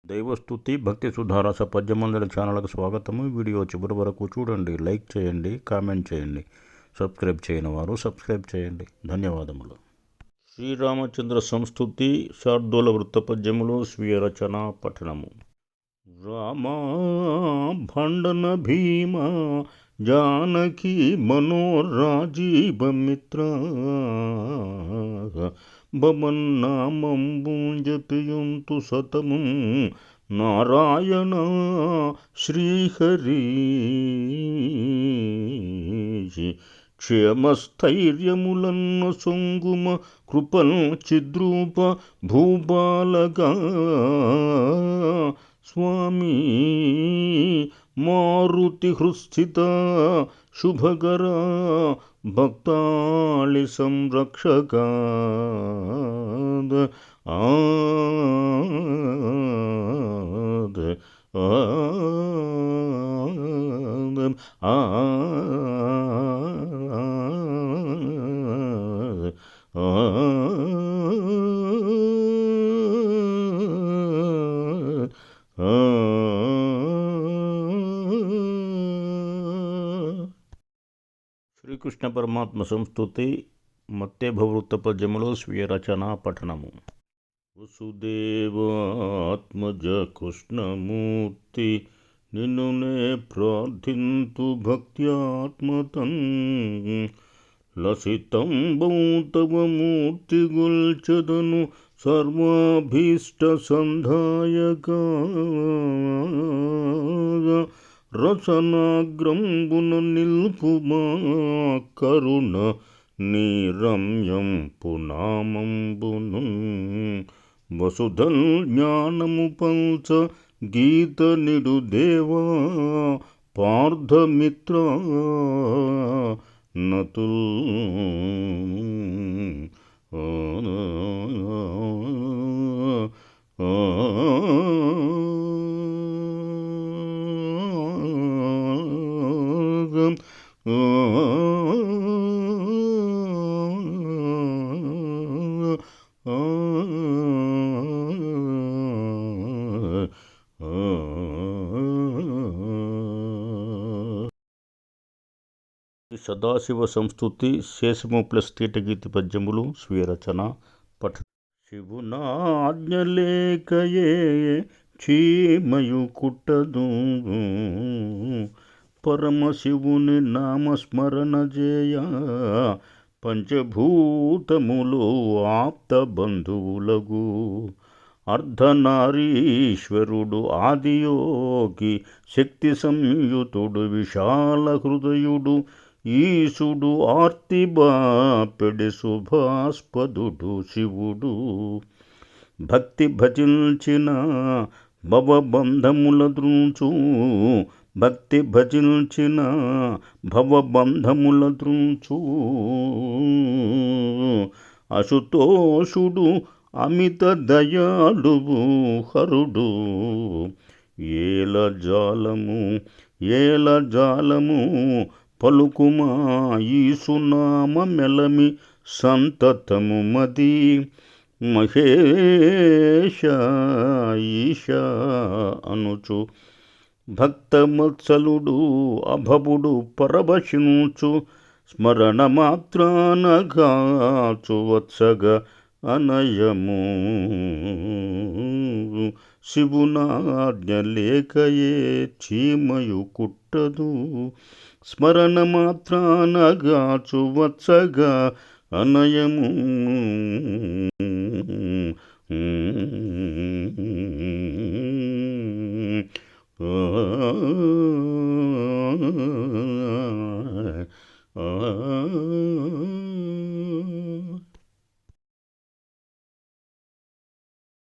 దైవస్తుతి భక్తి సుధారస పద్యమంజరి ఛానల్కు స్వాగతము. వీడియో చివరి వరకు చూడండి, లైక్ చేయండి, కామెంట్ చేయండి. సబ్స్క్రైబ్ చేయని వారు సబ్స్క్రైబ్ చేయండి. ధన్యవాదములు. శ్రీరామచంద్ర సంస్తుతి శార్దూల వృత్త పద్యములు స్వీయ రచన పఠనము. రామా భండన భీమా జానకి మనోరాజీవ మిత్ర భవన్నామంబు జపియుంతు సతము నారాయణ శ్రీహరి. క్షేమస్థైర్యములన్న సొంగుమ కృపల్ చిద్రూప భూబాలగా స్వామి మారుతి హృస్థిత శుభకర భక్తాళి సంరక్షక శ్రీకృష్ణ పరమాత్మ సంస్తుతి మత్తేభవృత్త పద్యములో స్వీయ రచన పఠనము. వసుదేవాత్మజ కృష్ణమూర్తి నిన్నునే ప్రార్థింతు భక్త్యాత్మతన్ లసితంబౌ తవ మూర్తి గొల్చదను సర్వాభీష్ట సంధాయక రసనాగ్రంబున నిల్పుమా కరుణ నీ రమ్యం పునామంబును వసుధల్ జ్ఞానము పంచ గీత నిడు దేవా పార్థమిత్ర నతుల్ సదాశివ సంస్తుతి శేషము ప్లస్ కీటగీతి పద్యములు స్వీయ రచన పఠ. శివునాజ్ఞలేకయే చీమయు కుట్టదు పరమశివుని నామస్మరణ చేయ పంచభూతములు ఆప్త బంధువులగు అర్ధనారీశ్వరుడు ఆదియోగి శక్తి సంయుతుడు విశాల హృదయుడు ఈశుడు ఆర్తిబాపెడి శుభాస్పదుడు శివుడు భక్తి భజించిన భవబంధముల ద్రుంచు భక్తి భజించిన భవబంధముల ద్రుంచు అశుతోషుడు అమిత దయాళువు హరుడు ఏల జాలము పలుకుమా ఈసునామ మెలమి సంతతము మది మహేశ ఈశ అనుచు భక్తమత్సలుడు అభవుడు పరవశించు స్మరణ మాత్రానగాచు వత్సగ అనయము శివునాజ్ఞ లేకయే చీమయు కుట్టదు స్మరణ మాత్రానగాచు వత్సగ అనయము